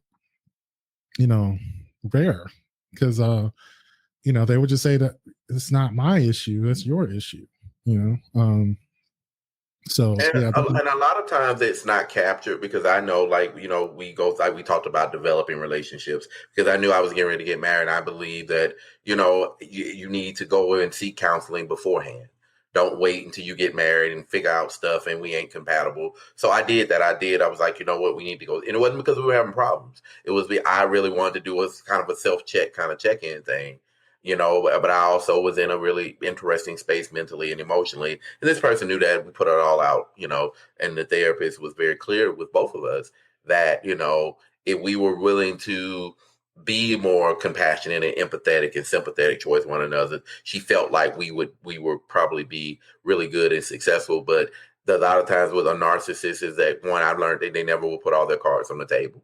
S1: rare. Because they would just say that it's not my issue, it's your issue. So
S2: and,
S1: yeah,
S2: and a lot of times it's not captured, because I know, we talked about developing relationships, because I knew I was getting ready to get married. I believe that you need to go and seek counseling beforehand. Don't wait until you get married and figure out stuff and we ain't compatible. So I did that. I was like, you know what, we need to go. And it wasn't because we were having problems. It was I really wanted to do a kind of a self-check kind of check-in thing, but I also was in a really interesting space mentally and emotionally. And this person knew that. We put it all out, and the therapist was very clear with both of us that, if we were willing to be more compassionate and empathetic and sympathetic towards one another, she felt like we would probably be really good and successful. But a lot of times with a narcissist is that, one, I've learned that they never will put all their cards on the table.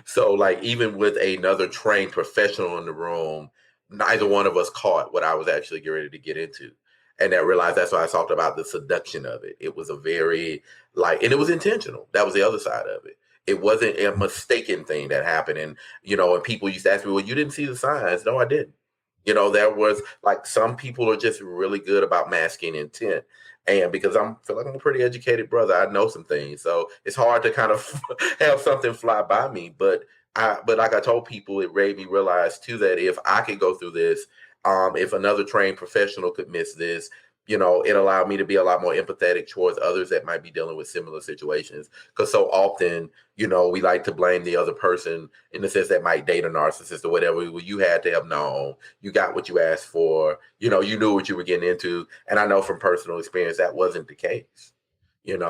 S2: So like even with another trained professional in the room, neither one of us caught what I was actually getting ready to get into. And I realized that's why I talked about the seduction of it. It was a very and it was intentional. That was the other side of it. It wasn't a mistaken thing that happened. And, and people used to ask me, well, you didn't see the signs. No, I didn't. There was some people are just really good about masking intent. And because I feel like I'm a pretty educated brother, I know some things. So it's hard to kind of have something fly by me. But like I told people, it made me realize too, that if I could go through this, if another trained professional could miss this, it allowed me to be a lot more empathetic towards others that might be dealing with similar situations. Because so often, we like to blame the other person in the sense that might date a narcissist or whatever. Well, you had to have known, you got what you asked for, you knew what you were getting into. And I know from personal experience that wasn't the case, and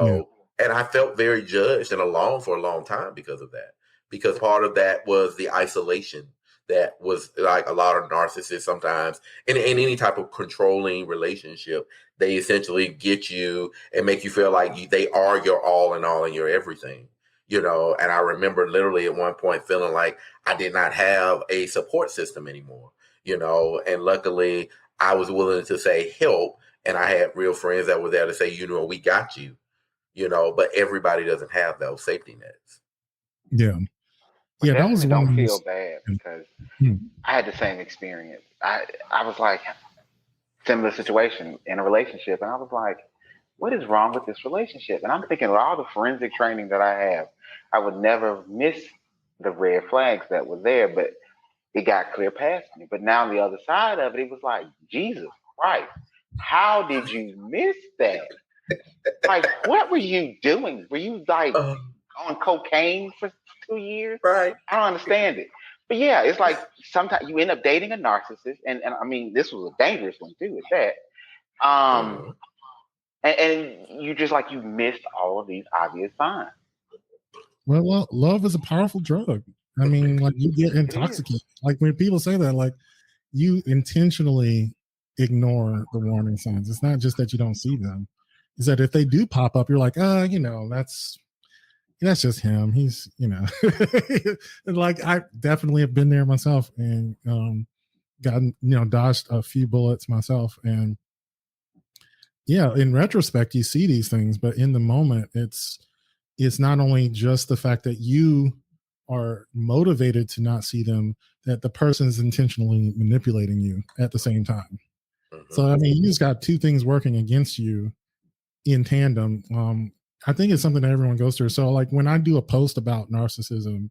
S2: I felt very judged and alone for a long time because of that. Because part of that was the isolation that was like a lot of narcissists sometimes in any type of controlling relationship. They essentially get you and make you feel like they are your all in all and your everything, And I remember literally at one point feeling like I did not have a support system anymore, and luckily I was willing to say help. And I had real friends that were there to say, we got you, but everybody doesn't have those safety nets.
S1: Yeah.
S3: Yeah,
S1: that was one.
S3: Don't feel bad, because I had the same experience. I was like, similar situation in a relationship, and I was like, what is wrong with this relationship? And I'm thinking of all the forensic training that I have, I would never miss the red flags that were there, but it got clear past me. But now on the other side of it, it was like, Jesus Christ, how did you miss that? Like, what were you doing? Were you like on cocaine for 2 years?
S2: Right.
S3: I don't understand it. But yeah, it's like sometimes you end up dating a narcissist, and I mean, this was a dangerous one too, at that. And you just you missed all of these obvious signs.
S1: Well, love is a powerful drug. I mean, you get intoxicated. Like when people say that, you intentionally ignore the warning signs. It's not just that you don't see them. is that if they do pop up, you're like, that's just him. He's, like I definitely have been there myself and gotten, dodged a few bullets myself. And yeah, in retrospect, you see these things, but in the moment, it's not only just the fact that you are motivated to not see them, that the person is intentionally manipulating you at the same time.
S2: Mm-hmm.
S1: So, I mean, you just got two things working against you in tandem. I think it's something that everyone goes through. So, like when I do a post about narcissism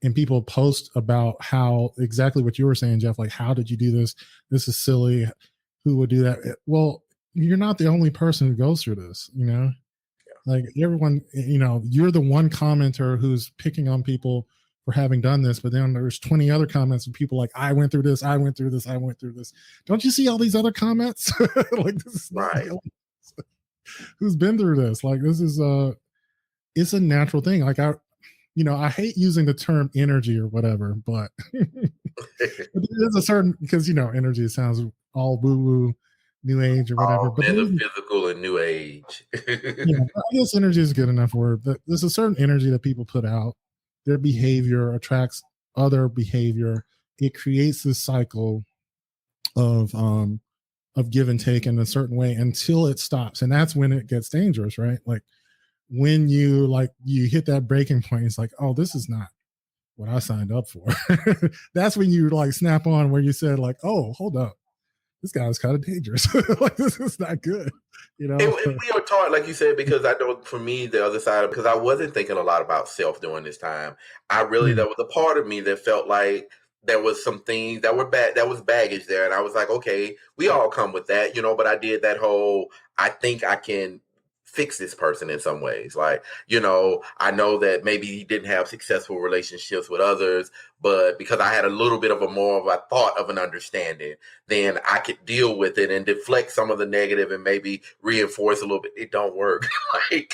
S1: and people post about how exactly what you were saying, Jeff, like, how did you do this? This is silly. Who would do that? Well, you're not the only person who goes through this, like everyone, you're the one commenter who's picking on people for having done this, but then there's 20 other comments of people like, I went through this, I went through this, I went through this. Don't you see all these other comments? Like this is
S2: Right.
S1: Who's been through this? Like this is it's a natural thing. Like I hate using the term energy or whatever, but there's a certain, because energy sounds all woo-woo, new age or whatever. But
S2: metaphysical and new age.
S1: I guess energy is a good enough word. But there's a certain energy that people put out. Their behavior attracts other behavior. It creates this cycle of give and take in a certain way until it stops, and that's when it gets dangerous, right? Like when you hit that breaking point, it's like, oh, this is not what I signed up for. That's when you like snap on where you said like, oh, hold up, this guy's kind of dangerous. Like this is not good, And
S2: we are taught, like you said, because I know for me the other side, because I wasn't thinking a lot about self during this time. There was a part of me that felt like there was some things that were bad, that was baggage there, and I was like, okay, we all come with that, but I did that whole, I think I can fix this person in some ways. Like, I know that maybe he didn't have successful relationships with others, but because I had a little bit of a more of a thought of an understanding, then I could deal with it and deflect some of the negative and maybe reinforce a little bit. It don't work. But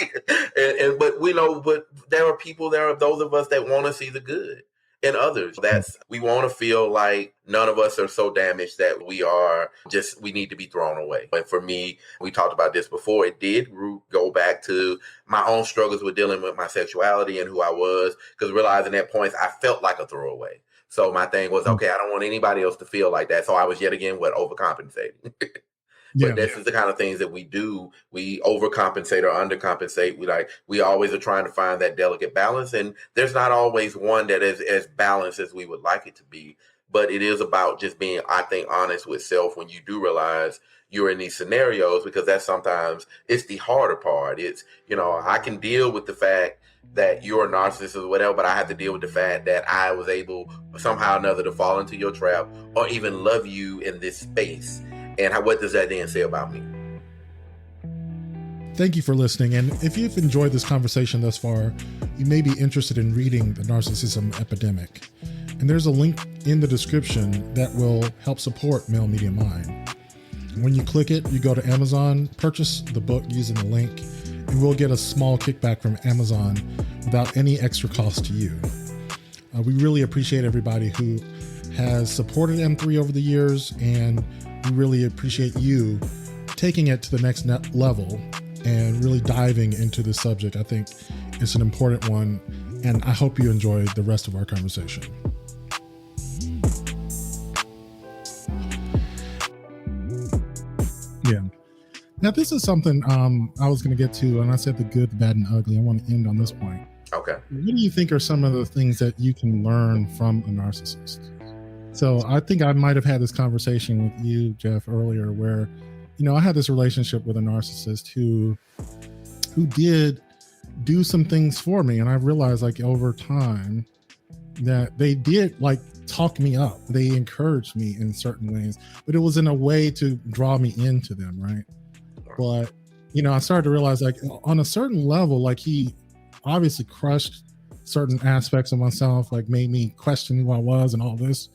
S2: there are those of us that want to see the good in others. We want to feel like none of us are so damaged that we need to be thrown away. And for me, we talked about this before, it did go back to my own struggles with dealing with my sexuality and who I was, because realizing at points I felt like a throwaway. So my thing was, okay, I don't want anybody else to feel like that. So I was yet again, overcompensating. But this is the kind of things that we do. We overcompensate or undercompensate. We always are trying to find that delicate balance. And there's not always one that is as balanced as we would like it to be. But it is about just being, I think, honest with self when you do realize you're in these scenarios, because it's the harder part. It's, I can deal with the fact that you're a narcissist or whatever, but I have to deal with the fact that I was able somehow or another to fall into your trap or even love you in this space. And what does that then say about me?
S1: Thank you for listening. And if you've enjoyed this conversation thus far, you may be interested in reading The Narcissism Epidemic. And there's a link in the description that will help support Male Media Mind. When you click it, you go to Amazon, purchase the book using the link, and we'll get a small kickback from Amazon without any extra cost to you. We really appreciate everybody who has supported M3 over the years, and we really appreciate you taking it to the next level and really diving into this subject. I think it's an important one, and I hope you enjoy the rest of our conversation. Yeah. Now, this is something I was going to get to, and I said the good, the bad, and ugly. I want to end on this point.
S2: Okay.
S1: What do you think are some of the things that you can learn from a narcissist? So I think I might have had this conversation with you, Jeff, earlier, where, I had this relationship with a narcissist who did do some things for me. And I realized over time that they did talk me up. They encouraged me in certain ways, but it was in a way to draw me into them. Right. But, I started to realize on a certain level, he obviously crushed certain aspects of myself, made me question who I was and all this.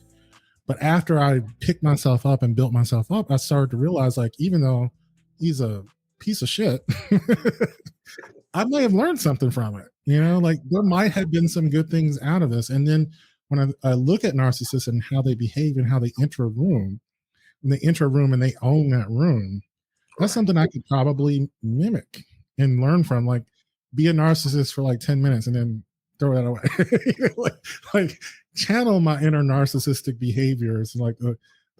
S1: But after I picked myself up and built myself up, I started to realize, even though he's a piece of shit, I may have learned something from it. There might have been some good things out of this. And then when I look at narcissists and how they behave and how they enter a room, when they enter a room and they own that room, That's something I could probably mimic and learn from. Like, be a narcissist for like 10 minutes and then throw that away. like channel my inner narcissistic behaviors, like the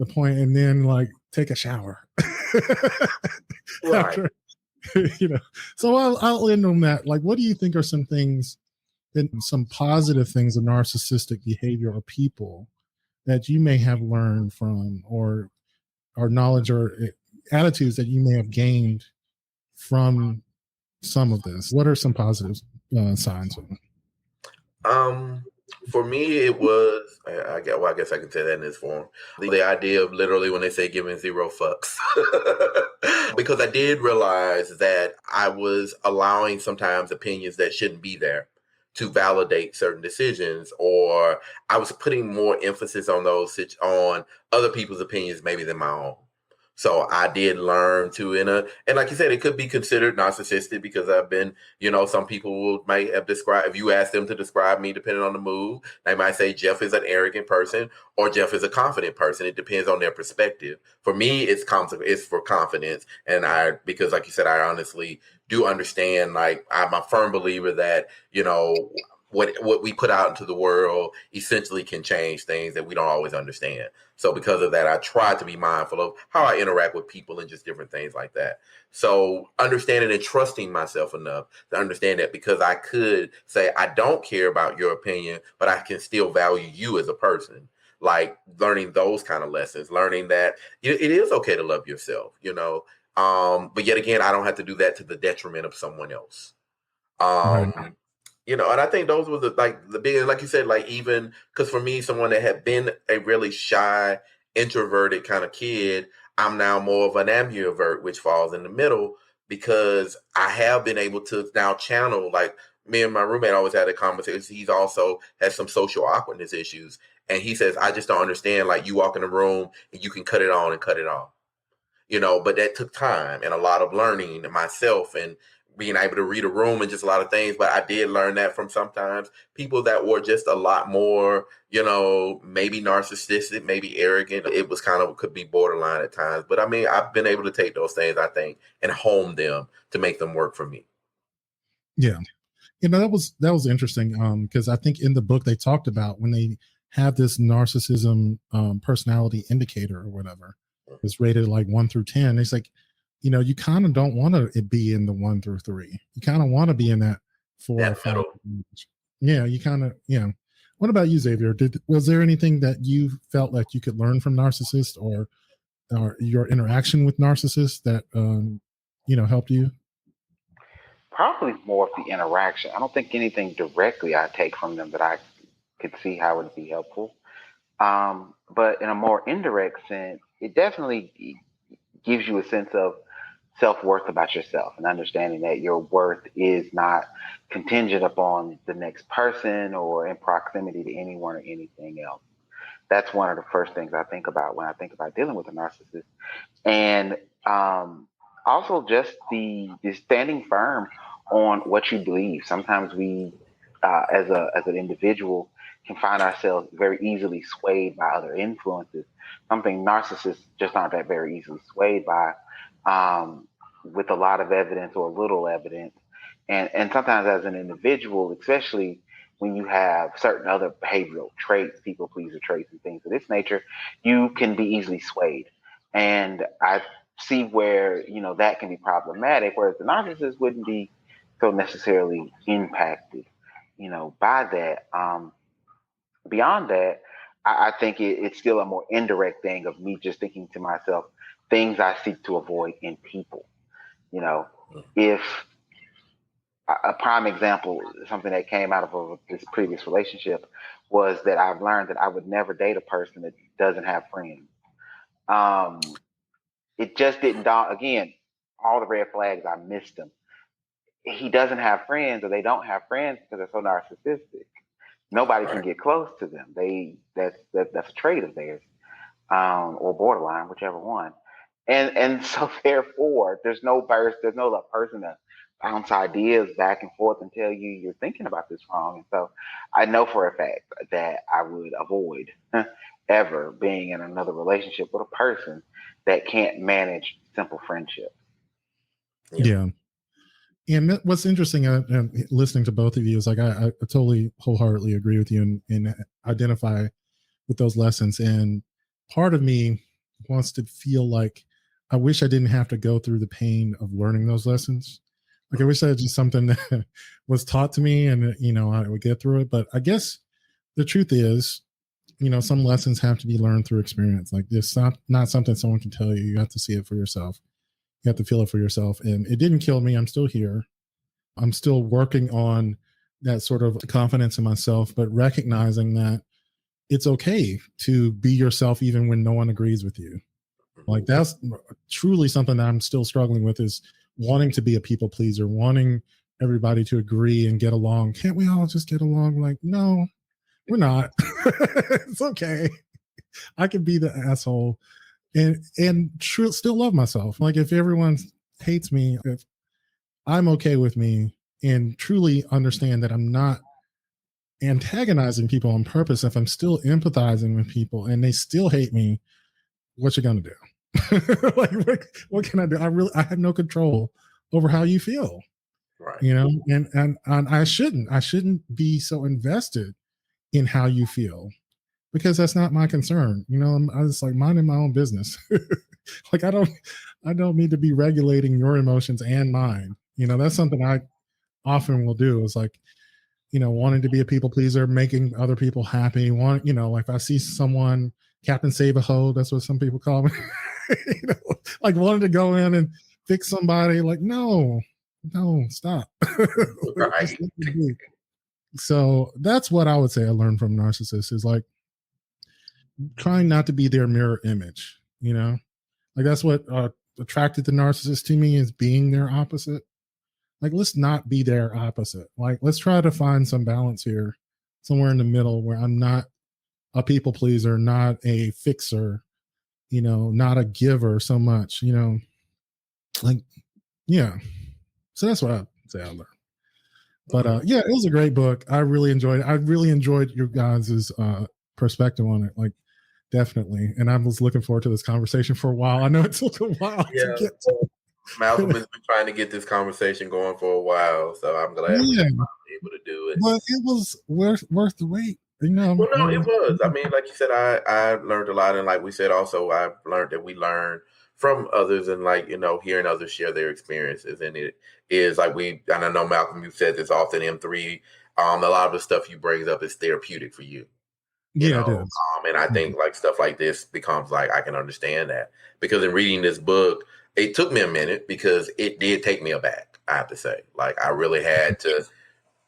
S1: point, and then like take a shower.
S2: Right.
S1: After, So I'll end on that. Like, what do you think are some things, and some positive things of narcissistic behavior or people that you may have learned from, or knowledge or attitudes that you may have gained from some of this? What are some positive signs of it?
S2: For me, it was, I guess I can say that in this form. The idea of literally when they say giving zero fucks. Because I did realize that I was allowing sometimes opinions that shouldn't be there to validate certain decisions, or I was putting more emphasis on on other people's opinions maybe than my own. So I did learn to, and like you said, it could be considered narcissistic because I've been, some people might have described, if you ask them to describe me, depending on the mood, they might say Jeff is an arrogant person or Jeff is a confident person. It depends on their perspective. For me, it's for confidence. And because like you said, I honestly do understand, like, I'm a firm believer that, what we put out into the world essentially can change things that we don't always understand. So because of that, I try to be mindful of how I interact with people and just different things like that. So understanding and trusting myself enough to understand that, because I could say, I don't care about your opinion, but I can still value you as a person. Like learning those kind of lessons, learning that it is okay to love yourself, but yet again, I don't have to do that to the detriment of someone else.
S1: Right.
S2: And I think those were the big, like you said, like, even because for me, someone that had been a really shy, introverted kind of kid, I'm now more of an ambivert, which falls in the middle, because I have been able to now channel, like, me and my roommate always had a conversation. He's also has some social awkwardness issues. And he says, I just don't understand, like, you walk in the room and you can cut it on and cut it off. But that took time and a lot of learning myself and being able to read a room and just a lot of things. But I did learn that from sometimes people that were just a lot more, maybe narcissistic, maybe arrogant. It was could be borderline at times. But I mean, I've been able to take those things, I think, and hone them to make them work for me.
S1: Yeah. That was interesting, because I think in the book they talked about when they have this narcissism personality indicator or whatever, it's rated like 1 through 10. It's like, you kind of don't want to be in the 1 through 3. You kind of want to be in that 4 or 5. Yeah, you kind of, yeah. What about you, Xavier? Was there anything that you felt like you could learn from narcissists, or your interaction with narcissists that helped you?
S3: Probably more of the interaction. I don't think anything directly I take from them that I could see how it would be helpful. But in a more indirect sense, it definitely gives you a sense of self-worth about yourself, and understanding that your worth is not contingent upon the next person or in proximity to anyone or anything else. That's one of the first things I think about when I think about dealing with a narcissist. And also just the standing firm on what you believe. Sometimes we, as an individual, can find ourselves very easily swayed by other influences. Something narcissists just aren't that very easily swayed by, with a lot of evidence or little evidence. And sometimes as an individual, especially when you have certain other behavioral traits, people pleaser traits and things of this nature, you can be easily swayed. And I see where, that can be problematic, whereas the narcissist wouldn't be so necessarily impacted, by that. Beyond that, I think it's still a more indirect thing of me just thinking to myself, things I seek to avoid in people. If a prime example, something that came out of this previous relationship, was that I've learned that I would never date a person that doesn't have friends. It just didn't dawn. Again, all the red flags, I missed them. He doesn't have friends, or they don't have friends because they're so narcissistic. Nobody can get close to them. That's a trait of theirs, or borderline, whichever one. And so therefore, there's no person to bounce ideas back and forth and tell you you're thinking about this wrong. And so I know for a fact that I would avoid ever being in another relationship with a person that can't manage simple friendship.
S1: Yeah. And what's interesting, listening to both of you, is like I totally wholeheartedly agree with you and identify with those lessons. And part of me wants to feel like I wish I didn't have to go through the pain of learning those lessons. Like I wish that was just something that was taught to me, and I would get through it. But I guess the truth is, some lessons have to be learned through experience. Like it's not something someone can tell you. You have to see it for yourself. You have to feel it for yourself. And it didn't kill me. I'm still here. I'm still working on that sort of confidence in myself, but recognizing that it's okay to be yourself even when no one agrees with you. Like that's truly something that I'm still struggling with, is wanting to be a people pleaser, wanting everybody to agree and get along. Can't we all just get along? Like, no, we're not. It's okay. I can be the asshole and still love myself. Like if everyone hates me, if I'm okay with me and truly understand that I'm not antagonizing people on purpose, if I'm still empathizing with people and they still hate me, what you gonna do? Like what can I do? I have no control over how you feel.
S2: Right.
S1: And I shouldn't be so invested in how you feel, because that's not my concern. I was like minding my own business. Like I don't need to be regulating your emotions and mine. That's something I often will do, is like, wanting to be a people pleaser, making other people happy. Like if I see someone, Captain Save a Ho, that's what some people call me, like wanting to go in and fix somebody. Like, no, stop.
S2: Right.
S1: So that's what I would say I learned from narcissists, is like trying not to be their mirror image. Like that's what attracted the narcissist to me, is being their opposite. Like, let's not be their opposite. Like, let's try to find some balance here, somewhere in the middle, where I'm not a people pleaser, not a fixer, not a giver so much, like, yeah. So that's what I'd say I learned. But yeah, it was a great book. I really enjoyed it. I really enjoyed your guys' perspective on it. Like, definitely. And I was looking forward to this conversation for a while. I know it took a while to get to.
S2: Malcolm has been trying to get this conversation going for a while, so I'm glad we were able to do it.
S1: But it was worth the wait.
S2: Well, no, it was. I mean, like you said, I learned a lot, and like we said, also I learned that we learn from others, and like hearing others share their experiences, and it is like and I know Malcolm, you said this often. M3, a lot of the stuff you bring up is therapeutic for you. You know,
S1: it is.
S2: And I think like stuff like this becomes like, I can understand that, because in reading this book, it took me a minute, because it did take me aback, I have to say. Like, I really had to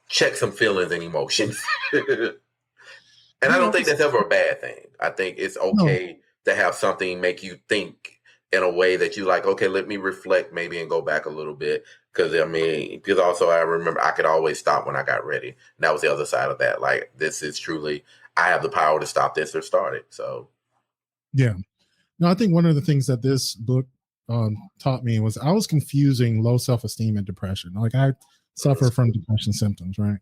S2: check some feelings and emotions. And I don't think that's ever a bad thing. I think it's okay to have something make you think in a way that you like, okay, let me reflect maybe and go back a little bit. Because also I remember I could always stop when I got ready. And that was the other side of that. Like, this is truly, I have the power to stop this or start it. So,
S1: yeah. No, I think one of the things that this book taught me was I was confusing low self-esteem and depression. Like, I suffer from depression symptoms, right?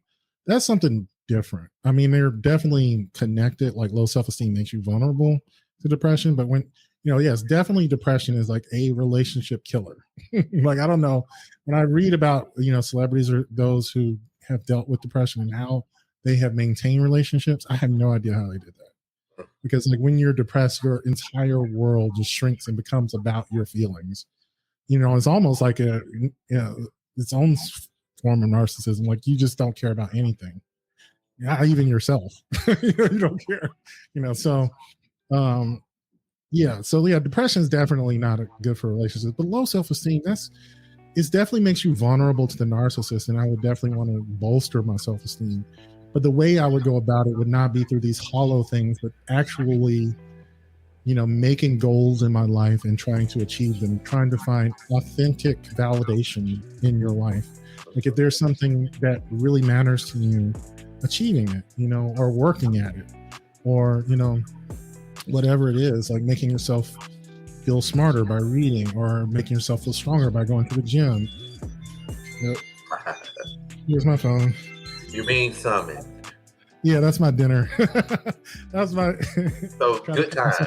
S1: That's something different. I mean, they're definitely connected. Like, low self-esteem makes you vulnerable to depression, but when yes, definitely depression is like a relationship killer. Like, I don't know, when I read about celebrities or those who have dealt with depression and how they have maintained relationships, I have no idea how they did that. Because like, when you're depressed, your entire world just shrinks and becomes about your feelings. It's almost like its own form of narcissism. Like, you just don't care about anything, not even yourself. You don't care. So depression is definitely not good for relationships. But low self-esteem, it definitely makes you vulnerable to the narcissist, and I would definitely want to bolster my self-esteem. But the way I would go about it would not be through these hollow things, but actually, making goals in my life and trying to achieve them, trying to find authentic validation in your life. Like, if there's something that really matters to you, achieving it, or working at it, or, whatever it is, like making yourself feel smarter by reading, or making yourself feel stronger by going to the gym. Here's my phone.
S2: You mean summon?
S1: Yeah, that's my dinner. That's my
S2: so good time.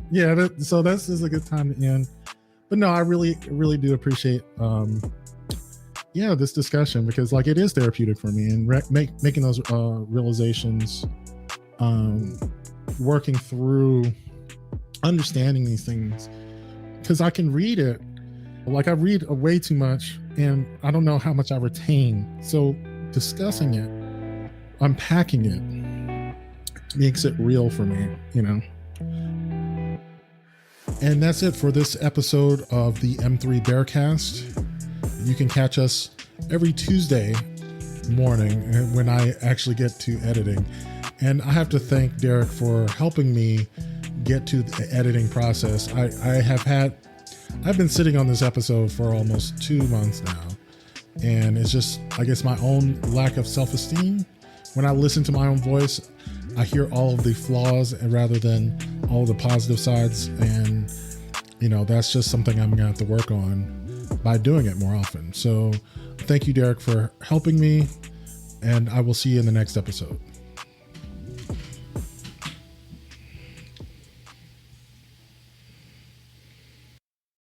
S1: Yeah, so this is a good time to end. But no, I really do appreciate this discussion, because like it is therapeutic for me, and making those realizations, working through understanding these things, because I can read it, like I read way too much and I don't know how much I retain. So discussing it, unpacking it, makes it real for me, you know. And that's it for this episode of the M3 Bearcast. You can catch us every Tuesday morning when I actually get to editing. And I have to thank Derek for helping me get to the editing process. I've been sitting on this episode for almost 2 months now. And it's just, I guess, my own lack of self-esteem. When I listen to my own voice, I hear all of the flaws rather than all the positive sides. And, you know, that's just something I'm going to have to work on by doing it more often. So thank you, Derek, for helping me. And I will see you in the next episode.